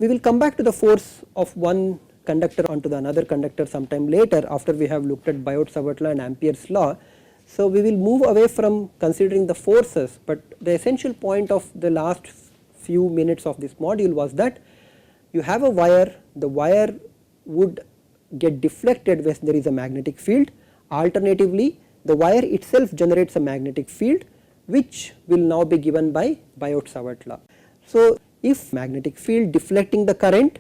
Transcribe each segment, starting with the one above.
We will come back to the force of one conductor onto the another conductor sometime later after we have looked at Biot-Savart law and Ampere's law. So, we will move away from considering the forces, but the essential point of the last few minutes of this module was that you have a wire, the wire would get deflected when there is a magnetic field. Alternatively, the wire itself generates a magnetic field which will now be given by Biot-Savart law. So, if magnetic field deflecting the current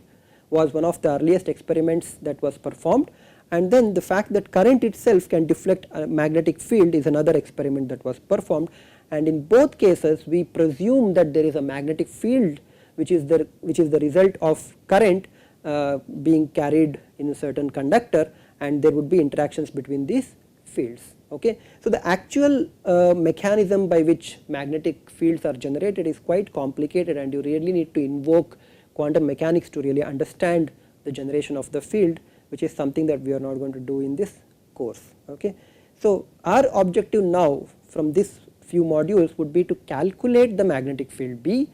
was one of the earliest experiments that was performed, and then the fact that current itself can deflect a magnetic field is another experiment that was performed, and in both cases we presume that there is a magnetic field which is the result of current being carried in a certain conductor, and there would be interactions between these fields. Okay. So, the actual mechanism by which magnetic fields are generated is quite complicated, and you really need to invoke quantum mechanics to really understand the generation of the field, which is something that we are not going to do in this course. Okay. So, our objective now from this few modules would be to calculate the magnetic field B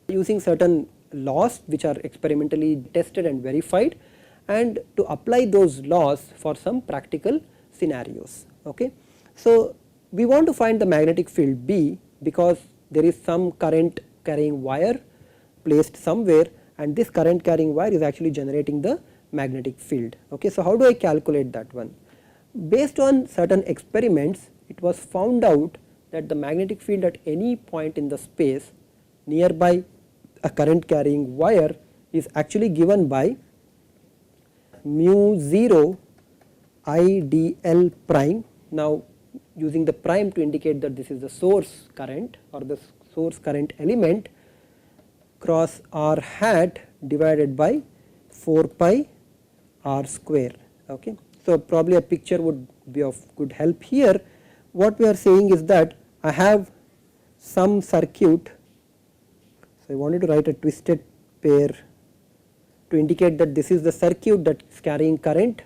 using certain laws which are experimentally tested and verified, and to apply those laws for some practical scenarios. Okay. So, we want to find the magnetic field B because there is some current carrying wire placed somewhere, and this current carrying wire is actually generating the magnetic field. Okay. So, how do I calculate that one? Based on certain experiments, it was found out that the magnetic field at any point in the space nearby a current carrying wire is actually given by mu 0 IDL prime. Now, using the prime to indicate that this is the source current or the source current element cross r hat divided by 4 pi r square. Okay. So, probably a picture would be of good help here. What we are saying is that I have some circuit. So, I wanted to write a twisted pair to indicate that this is the circuit that is carrying current.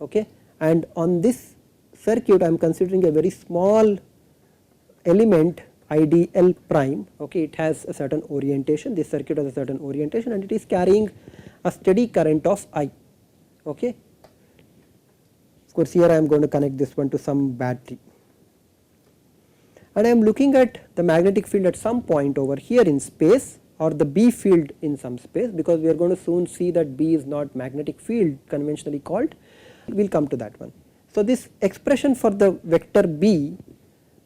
Okay. And on this circuit I am considering a very small element IDL prime. Okay. It has a certain orientation, this circuit has a certain orientation, and it is carrying a steady current of I. Okay. Of course, here I am going to connect this one to some battery, and I am looking at the magnetic field at some point over here in space, or the B field in some space, because we are going to soon see that B is not magnetic field conventionally called. We will come to that one. So, this expression for the vector B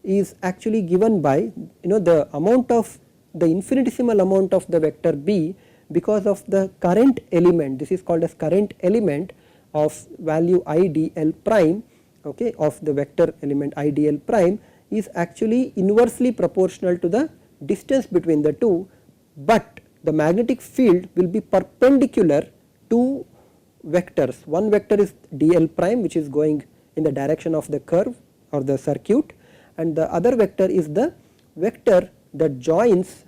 is actually given by the amount of the infinitesimal amount of the vector B because of the current element. This is called as current element of value IDL prime, okay, of the vector element IDL prime is actually inversely proportional to the distance between the two, but the magnetic field will be perpendicular to vectors. One vector is dl prime, which is going in the direction of the curve or the circuit, and the other vector is the vector that joins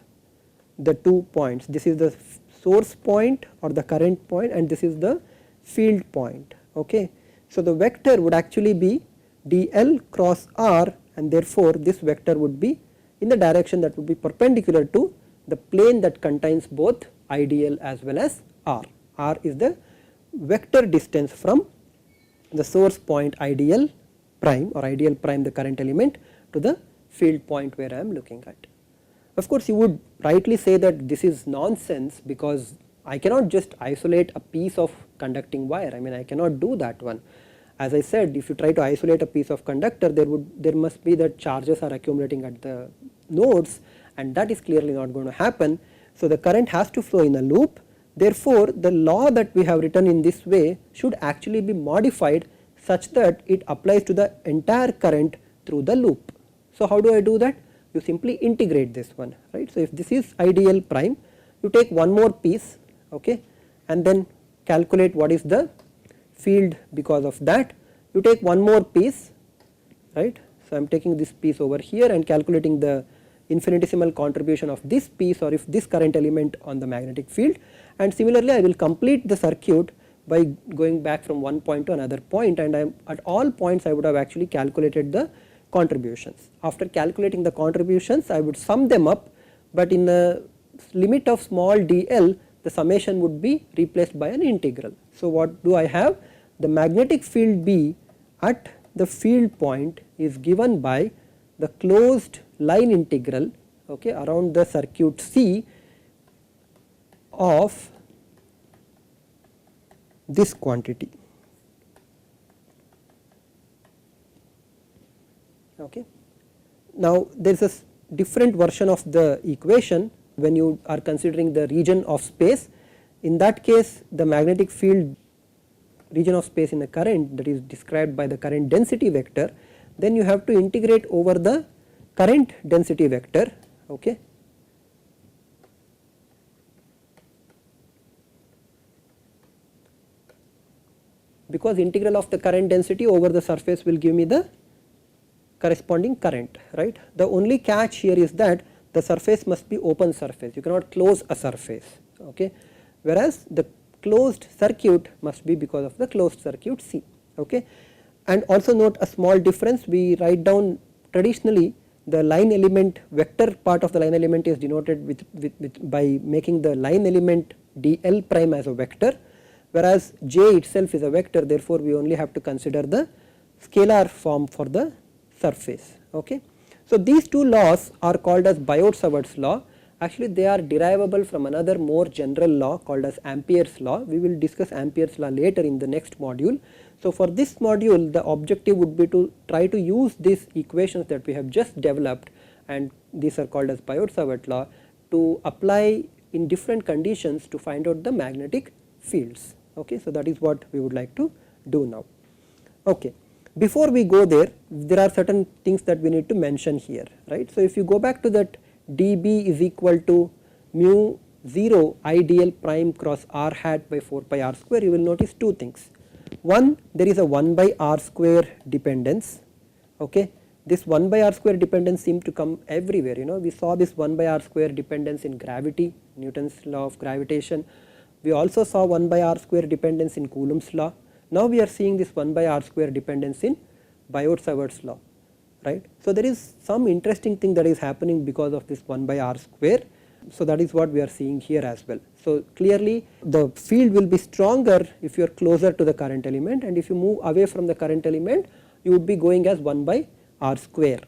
the 2 points. This is the source point or the current point, and this is the field point. Okay. So, the vector would actually be dl cross r, and therefore, this vector would be in the direction that would be perpendicular to the plane that contains both IDL as well as r. R is the vector distance from the source point IDL prime or IDL prime, the current element, to the field point where I am looking at. Of course, you would rightly say that this is nonsense because I cannot just isolate a piece of conducting wire. I mean, I cannot do that one. As I said, if you try to isolate a piece of conductor, there must be that charges are accumulating at the nodes, and that is clearly not going to happen. So, the current has to flow in a loop. Therefore, the law that we have written in this way should actually be modified such that it applies to the entire current through the loop. So, how do I do that? You simply integrate this one, right. So, if this is IDL prime, you take one more piece, okay, and then calculate what is the field because of that. You take one more piece, right. So, I am taking this piece over here and calculating the infinitesimal contribution of this piece or if this current element on the magnetic field, and similarly I will complete the circuit by going back from one point to another point, and at all points I would have actually calculated the contributions. After calculating the contributions, I would sum them up, but in a limit of small dl the summation would be replaced by an integral. So, what do I have? The magnetic field B at the field point is given by the closed line integral, okay, around the circuit C of this quantity. Okay. Now, there is a different version of the equation when you are considering the region of space. In that case, the magnetic field region of space in a current, that is described by the current density vector, then you have to integrate over the current density vector. Okay. Because integral of the current density over the surface will give me the corresponding current, right. The only catch here is that the surface must be open surface, you cannot close a surface, okay, whereas the closed circuit must be because of the closed circuit C, okay. And also note a small difference, we write down traditionally the line element vector part of the line element is denoted with by making the line element dl prime as a vector, whereas J itself is a vector, therefore we only have to consider the scalar form for the surface, okay. So, these two laws are called as Biot-Savart's law. Actually, they are derivable from another more general law called as Ampere's law. We will discuss Ampere's law later in the next module. So, for this module the objective would be to try to use these equations that we have just developed, and these are called as Biot-Savart law, to apply in different conditions to find out the magnetic fields, okay. So, that is what we would like to do now, okay. Before we go there, there are certain things that we need to mention here, right. So, if you go back to that dB is equal to mu 0 IDL prime cross r hat by 4 pi r square, you will notice two things. One, there is a 1 by r square dependence, okay. This 1 by r square dependence seems to come everywhere, you know, we saw this 1 by r square dependence in gravity, Newton's law of gravitation. We also saw 1 by r square dependence in Coulomb's law. Now, we are seeing this 1 by r square dependence in Biot-Savart's law, right. So, there is some interesting thing that is happening because of this 1 by r square. So, that is what we are seeing here as well. So, clearly the field will be stronger if you are closer to the current element, and if you move away from the current element you would be going as 1 by r square,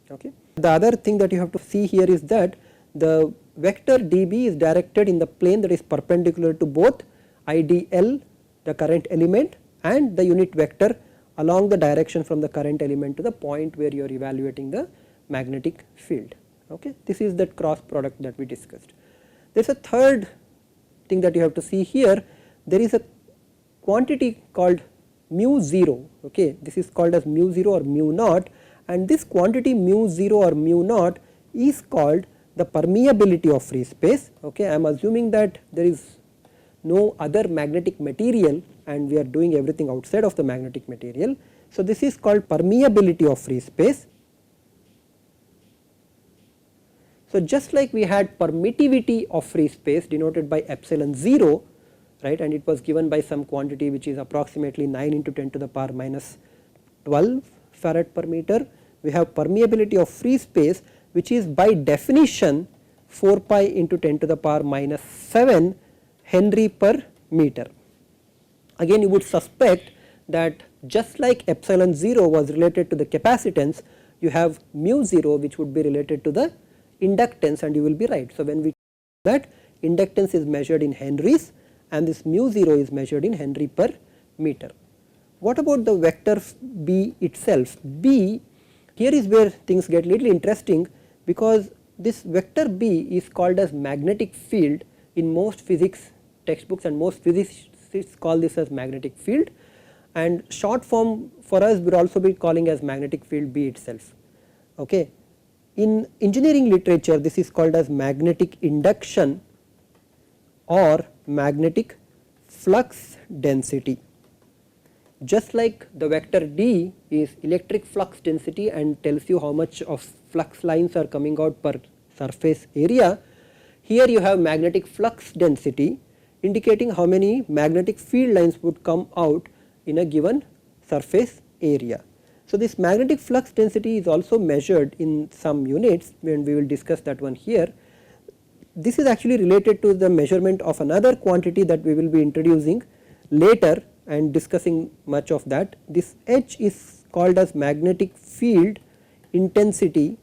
okay. The other thing that you have to see here is that the vector dB is directed in the plane that is perpendicular to both IDL, the current element, and the unit vector along the direction from the current element to the point where you are evaluating the magnetic field, okay. This is that cross product that we discussed. There is a third thing that you have to see here, there is a quantity called mu 0, okay. This is called as mu 0 or mu naught, and this quantity mu 0 or mu naught is called the permeability of free space, okay. I am assuming that there is no other magnetic material and we are doing everything outside of the magnetic material. So, this is called permeability of free space. So, just like we had permittivity of free space denoted by epsilon 0, right, and it was given by some quantity which is approximately 9 into 10 to the power minus 12 farad per meter. We have permeability of free space which is by definition 4 pi into 10 to the power minus 7 Henry per meter. Again, you would suspect that just like epsilon 0 was related to the capacitance, you have mu 0 which would be related to the inductance, and you will be right. So, when we that inductance is measured in henries and this mu 0 is measured in Henry per meter. What about the vector B itself? B, here is where things get little interesting, because this vector B is called as magnetic field in most physics textbooks, and most physicists call this as magnetic field, and short form for us would also be calling as magnetic field B itself, okay. In engineering literature this is called as magnetic induction or magnetic flux density. Just like the vector D is electric flux density and tells you how much of flux lines are coming out per surface area, here you have magnetic flux density indicating how many magnetic field lines would come out in a given surface area. So, this magnetic flux density is also measured in some units, and we will discuss that one here. this is actually related to the measurement of another quantity that we will be introducing later and discussing much of that. This H is called as magnetic field intensity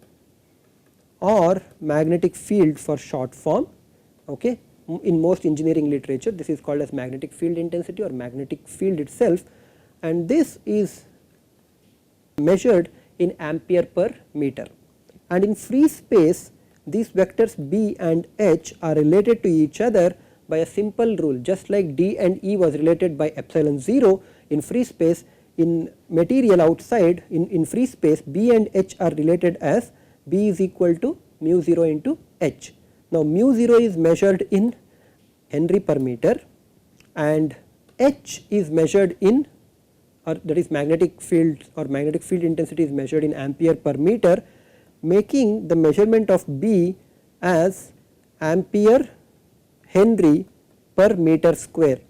or magnetic field for short form. Okay. In most engineering literature this is called as magnetic field intensity or magnetic field itself, and this is measured in ampere per meter, and in free space these vectors B and H are related to each other by a simple rule, just like D and E was related by epsilon 0 in free space. In material outside in free space, B and H are related as B is equal to mu 0 into H. Now mu 0 is measured in Henry per meter and H is measured in, or that is magnetic field or magnetic field intensity is measured in ampere per meter, making the measurement of B as ampere Henry per meter square.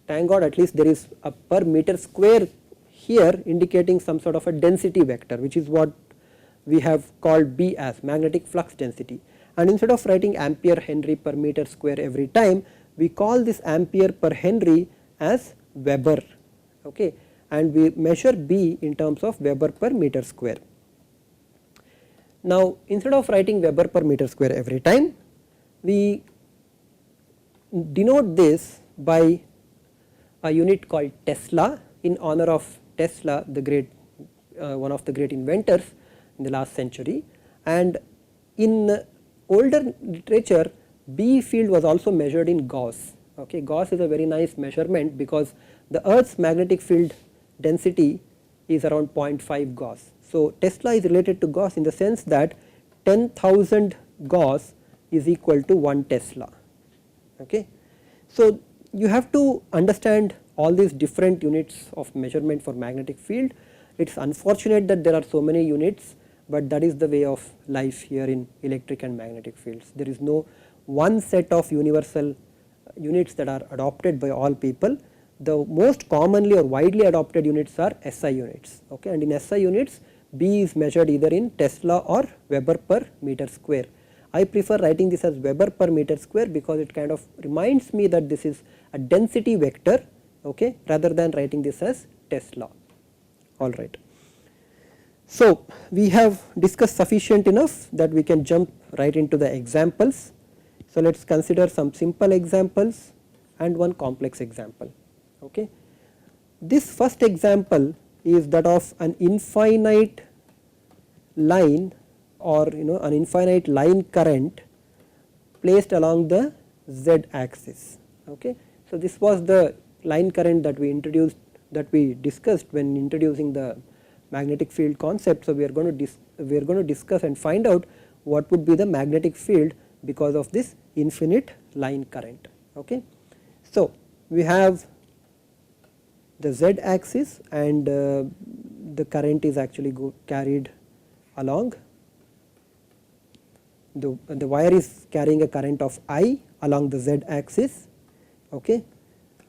Thank God at least there is a per meter square here indicating some sort of a density vector, which is what we have called B as magnetic flux density, and instead of writing ampere Henry per meter square every time, we call this ampere per Henry as Weber, okay, and we measure B in terms of Weber per meter square. Now instead of writing Weber per meter square every time, we denote this by a unit called Tesla in honor of Tesla, the great one of the great inventors in the last century. And in older literature, B field was also measured in Gauss. Okay, Gauss is a very nice measurement because the Earth's magnetic field density is around 0.5 Gauss. So Tesla is related to Gauss in the sense that 10,000 Gauss is equal to 1 Tesla. Okay. So you have to understand all these different units of measurement for magnetic field. It is unfortunate that there are so many units, but that is the way of life here in electric and magnetic fields. There is no one set of universal units that are adopted by all people. The most commonly or widely adopted units are SI units, okay, and in SI units B is measured either in Tesla or Weber per meter square. I prefer writing this as Weber per meter square because it kind of reminds me that this is a density vector, okay, rather than writing this as Tesla. All right. So we have discussed sufficient enough that we can jump right into the examples. So let us consider some simple examples and one complex example. Okay. This first example is that of an infinite line or an infinite line current placed along the z axis. Okay. So this was the line current that we discussed when introducing the magnetic field concept. So we are going to discuss and find out what would be the magnetic field because of this infinite line current. Okay. So we have the z axis and the current is actually carried along. The wire is carrying a current of I along the z axis, okay,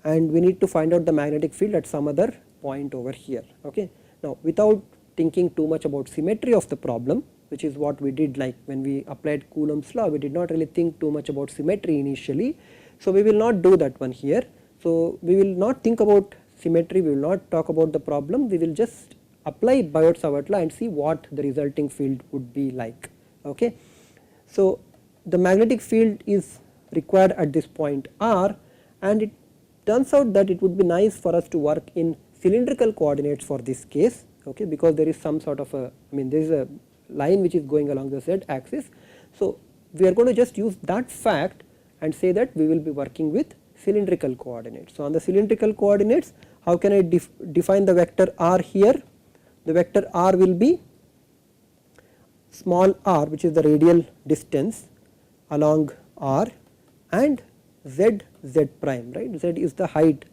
and we need to find out the magnetic field at some other point over here. Okay. Now without thinking too much about symmetry of the problem, which is what we did, like when we applied Coulomb's law, we did not really think too much about symmetry initially. So we will not do that one here. So we will not think about symmetry, we will not talk about the problem, we will just apply Biot-Savart law and see what the resulting field would be like. Okay. So the magnetic field is required at this point R, and it turns out that it would be nice for us to work in cylindrical coordinates for this case, okay, because there is some sort of a, there is a line which is going along the z axis. So we are going to just use that fact and say that we will be working with cylindrical coordinates. So on the cylindrical coordinates, how can I define the vector r here? The vector r will be small r, which is the radial distance along r, and z prime, right, z is the height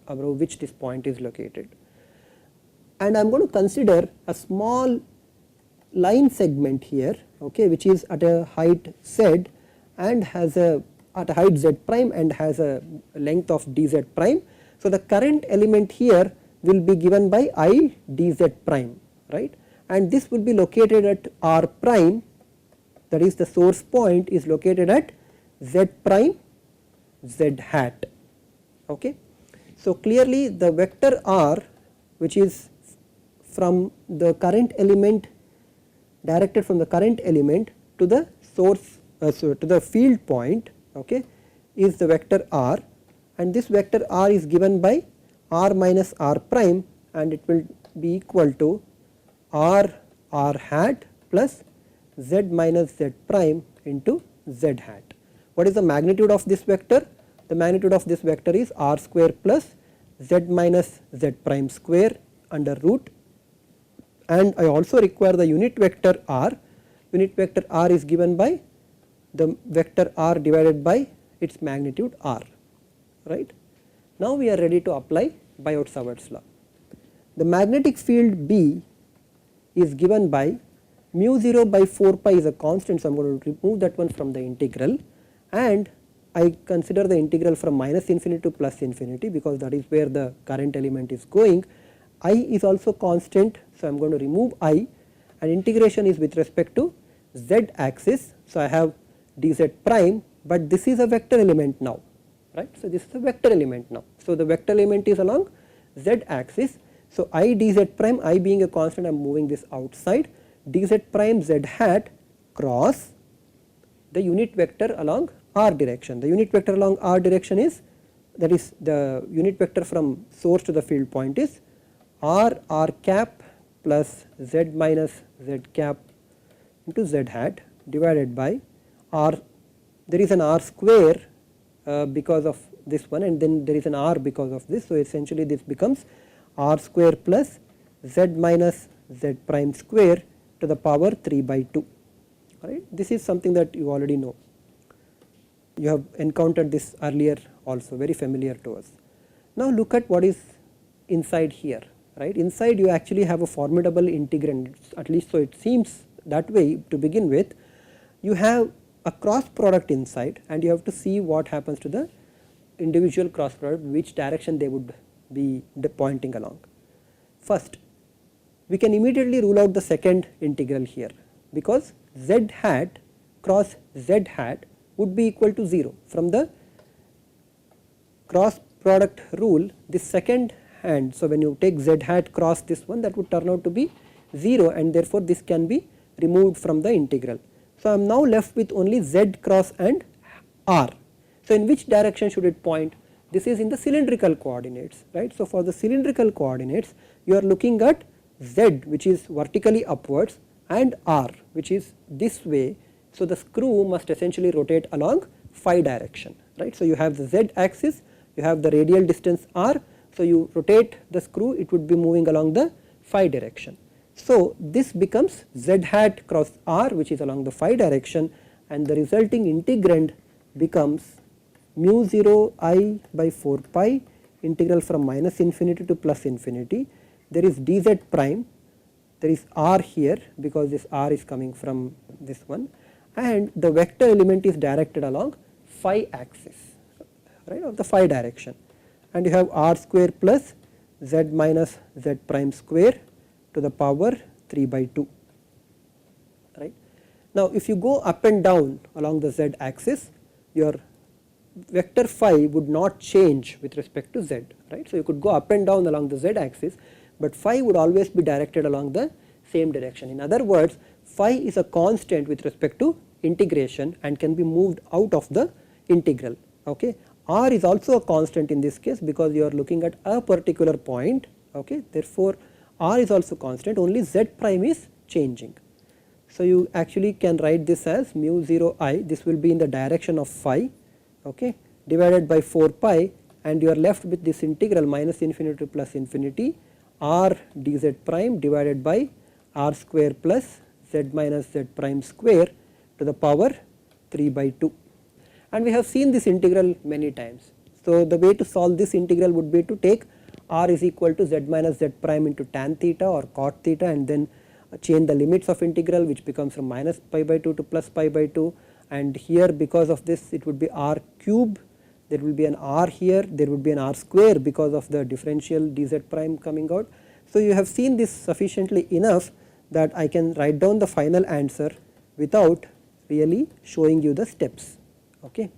above which this point is located. And I am going to consider a small line segment here, okay, which is at a height z and has a height z prime and has a length of dz prime. So the current element here will be given by I dz prime, right, and this will be located at r prime, that is the source point is located at z prime z hat. Okay. So, clearly the vector r, which is from the current element, directed from the current element to the source, so to the field point, okay, is the vector r, and this vector r is given by r minus r prime, and it will be equal to r hat plus z minus z prime into z hat. What is the magnitude of this vector? The magnitude of this vector is r square plus z minus z prime square under root, and I also require the unit vector r. Unit vector r is given by the vector r divided by its magnitude r, right. Now we are ready to apply Biot-Savart's law. The magnetic field B is given by mu 0 by 4 pi is a constant, so I am going to remove that one from the integral, and I consider the integral from minus infinity to plus infinity because that is where the current element is going. I is also constant, so I am going to remove I, and integration is with respect to z axis. So, I have dz prime, but this is a vector element now, right. So, this is a vector element now. So, the vector element is along z axis. So, I dz prime, I being a constant, I am moving this outside, dz prime z hat cross the unit vector along r direction. The unit vector along r direction is, that is the unit vector from source to the field point is r cap plus z minus z cap into z hat divided by r. There is an r square because of this one, and then there is an r because of this. So, essentially this becomes r square plus z minus z prime square to the power 3 by 2. Right. This is something that you already know. You have encountered this earlier also, very familiar to us. Now look at what is inside here, right. Inside you actually have a formidable integrand, at least so it seems that way to begin with. You have a cross product inside, and you have to see what happens to the individual cross product, which direction they would be pointing along. First, we can immediately rule out the second integral here, because z hat cross z hat would be equal to 0. From the cross product rule, this second hand, so when you take z hat cross this one, that would turn out to be 0, and therefore this can be removed from the integral. So, I am now left with only z cross and r. So, in which direction should it point? This is in the cylindrical coordinates, right. So, for the cylindrical coordinates, you are looking at z, which is vertically upwards, and r, which is this way. So, the screw must essentially rotate along phi direction, right. So, you have the z axis, you have the radial distance r. So, you rotate the screw, it would be moving along the phi direction. So, this becomes z hat cross r, which is along the phi direction, and the resulting integrand becomes mu 0 I by 4 pi integral from minus infinity to plus infinity. There is dz prime, there is r here because this r is coming from this one, and the vector element is directed along phi axis, right, of the phi direction, and you have r square plus z minus z prime square to the power 3 by 2, right. Now, if you go up and down along the z axis, your vector phi would not change with respect to z, right. So, you could go up and down along the z axis, but phi would always be directed along the same direction. In other words, phi is a constant with respect to integration and can be moved out of the integral. Okay. R is also a constant in this case because you are looking at a particular point. Okay. Therefore, r is also constant, only z prime is changing. So, you actually can write this as mu 0 I, this will be in the direction of phi, okay, divided by 4 pi, and you are left with this integral minus infinity to plus infinity r dz prime divided by r square plus z minus z prime square to the power 3 by 2. And we have seen this integral many times. So, the way to solve this integral would be to take r is equal to z minus z prime into tan theta or cot theta, and then change the limits of integral, which becomes from minus pi by 2 to plus pi by 2, and here because of this it would be r cube, there will be an r here, there would be an r square because of the differential dz prime coming out. So, you have seen this sufficiently enough that I can write down the final answer without really showing you the steps. Okay.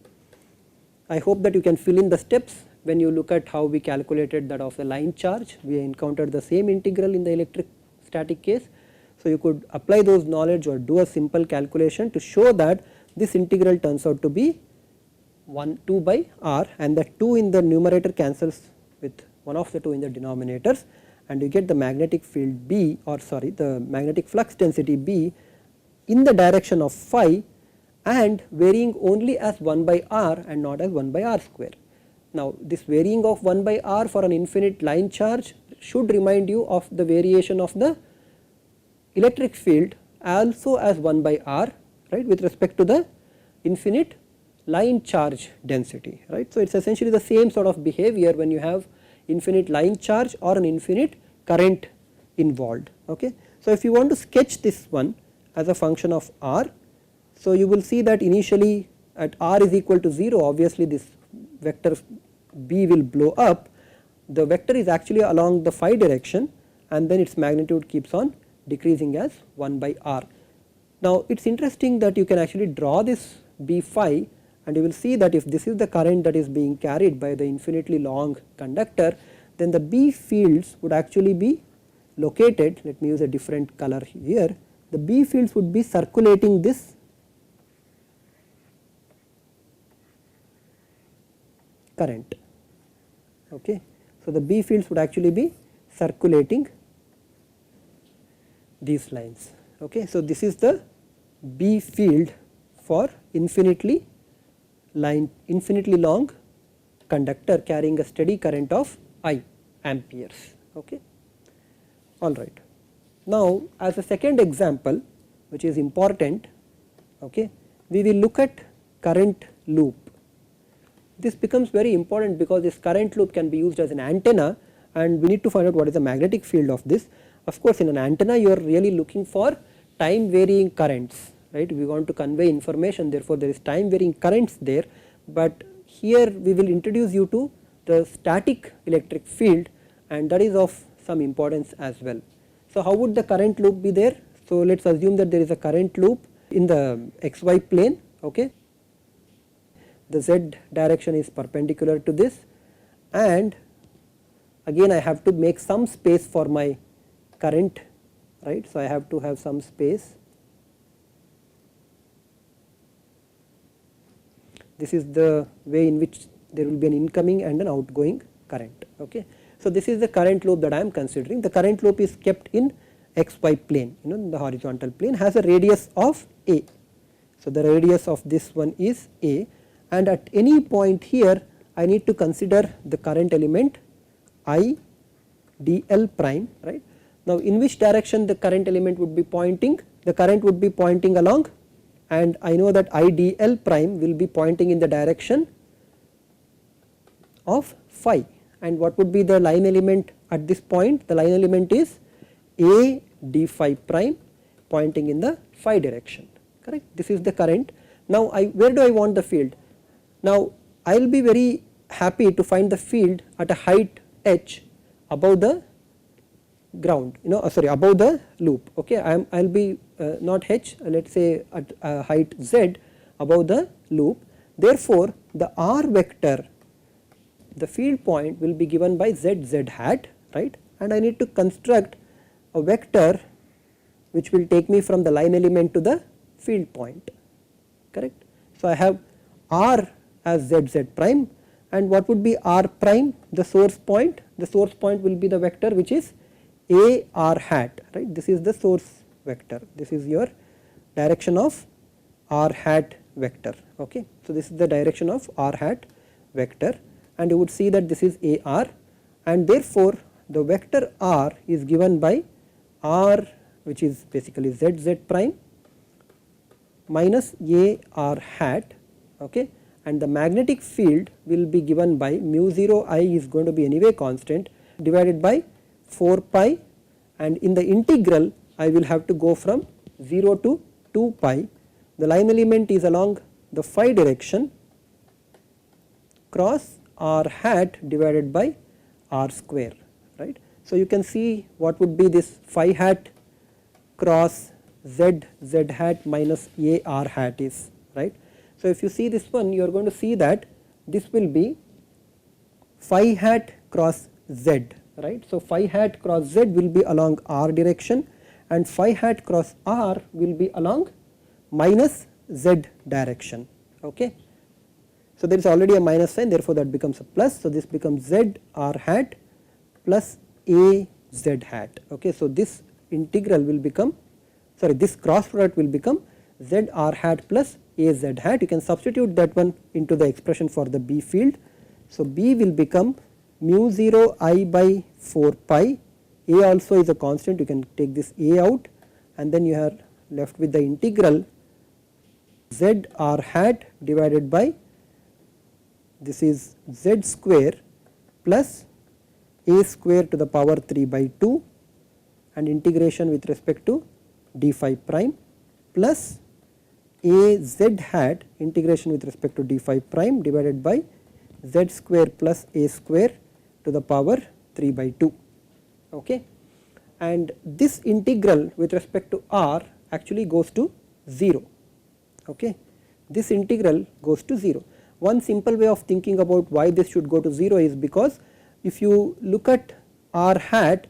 I hope that you can fill in the steps when you look at how we calculated that of the line charge. We encountered the same integral in the electrostatic case. So, you could apply those knowledge or do a simple calculation to show that this integral turns out to be 2 by r, and the 2 in the numerator cancels with one of the 2 in the denominators, and you get the magnetic field B, or sorry, the magnetic flux density B in the direction of phi and varying only as 1 by r and not as 1 by r square. Now, this varying of 1 by r for an infinite line charge should remind you of the variation of the electric field also as 1 by r, right, with respect to the infinite line charge density, right. So, it is essentially the same sort of behavior when you have infinite line charge or an infinite current involved. Okay. So, if you want to sketch this one as a function of r, so you will see that initially at r is equal to 0, obviously this vector B will blow up. The vector is actually along the phi direction, and then its magnitude keeps on decreasing as 1 by r. Now, it is interesting that you can actually draw this B phi, and you will see that if this is the current that is being carried by the infinitely long conductor, then the B fields would actually be located, let me use a different color here, the B fields would be circulating this current. Okay. So, the B fields would actually be circulating these lines. Okay. So, this is the B field for infinitely long conductor carrying a steady current of I amperes. Okay. All right. Now, as a second example which is important, okay, we will look at current loop. This becomes very important because this current loop can be used as an antenna, and we need to find out what is the magnetic field of this. Of course, in an antenna you are really looking for time varying currents, right. We want to convey information, therefore, there is time varying currents there, but here we will introduce you to the static electric field, and that is of some importance as well. So, how would the current loop be there? So, let us assume that there is a current loop in the xy plane. Okay. The z direction is perpendicular to this, and again I have to make some space for my current, right. So, I have to have some space. This is the way in which there will be an incoming and an outgoing current. Okay. So, this is the current loop that I am considering. The current loop is kept in xy plane, in the horizontal plane, has a radius of a. So, the radius of this one is a, and at any point here I need to consider the current element I dl prime, right. Now, in which direction the current element would be pointing? The current would be pointing along, and I know that I dl prime will be pointing in the direction of phi. And what would be the line element at this point? The line element is a d phi prime pointing in the phi direction, correct. This is the current. Now, where do I want the field? Now, I will be very happy to find the field at a height h above the ground, sorry, above the loop. Okay. I will be not h, let us say at height z above the loop. Therefore, the r vector, the field point will be given by z hat, right, and I need to construct a vector which will take me from the line element to the field point, correct. So, I have r as z prime, and what would be r prime? The source point. The source point will be the vector which is a r hat, right. This is the source vector, this is your direction of r hat vector. Okay. So, this is the direction of r hat vector, and you would see that this is a r, and therefore, the vector r is given by r, which is basically z prime minus a r hat. Okay. And the magnetic field will be given by mu 0 I is going to be anyway constant divided by 4 pi, and in the integral I will have to go from 0 to 2 pi. The line element is along the phi direction cross r hat divided by r square, right. So, you can see what would be this phi hat cross z hat minus a r hat is, right. So, if you see this one, you are going to see that this will be phi hat cross z, right. So, phi hat cross z will be along r direction and phi hat cross r will be along minus z direction. Okay. So, there is already a minus sign, therefore, that becomes a plus. So, this becomes z r hat plus a z hat. Okay. So, this integral will become, sorry, this cross product will become z r hat plus a z hat. You can substitute that one into the expression for the B field. So, B will become mu 0 I by 4 pi, a also is a constant, you can take this a out and then you are left with the integral z r hat divided by, this is z square plus a square to the power 3 by 2 and integration with respect to d phi prime plus a z hat integration with respect to d phi prime divided by z square plus a square to the power 3 by 2. Okay. And this integral with respect to r actually goes to 0. Okay. This integral goes to 0. One simple way of thinking about why this should go to 0 is because if you look at r hat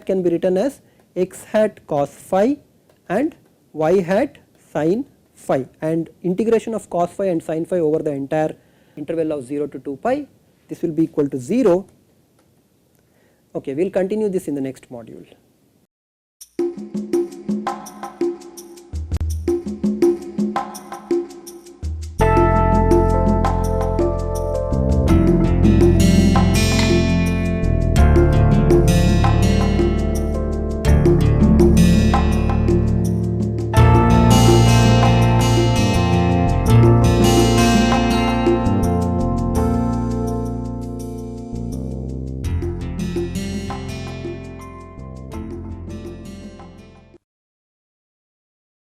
can be written as x hat cos phi and y hat sin phi, and integration of cos phi and sin phi over the entire interval of 0 to 2 pi, this will be equal to 0. Okay, we will continue this in the next module.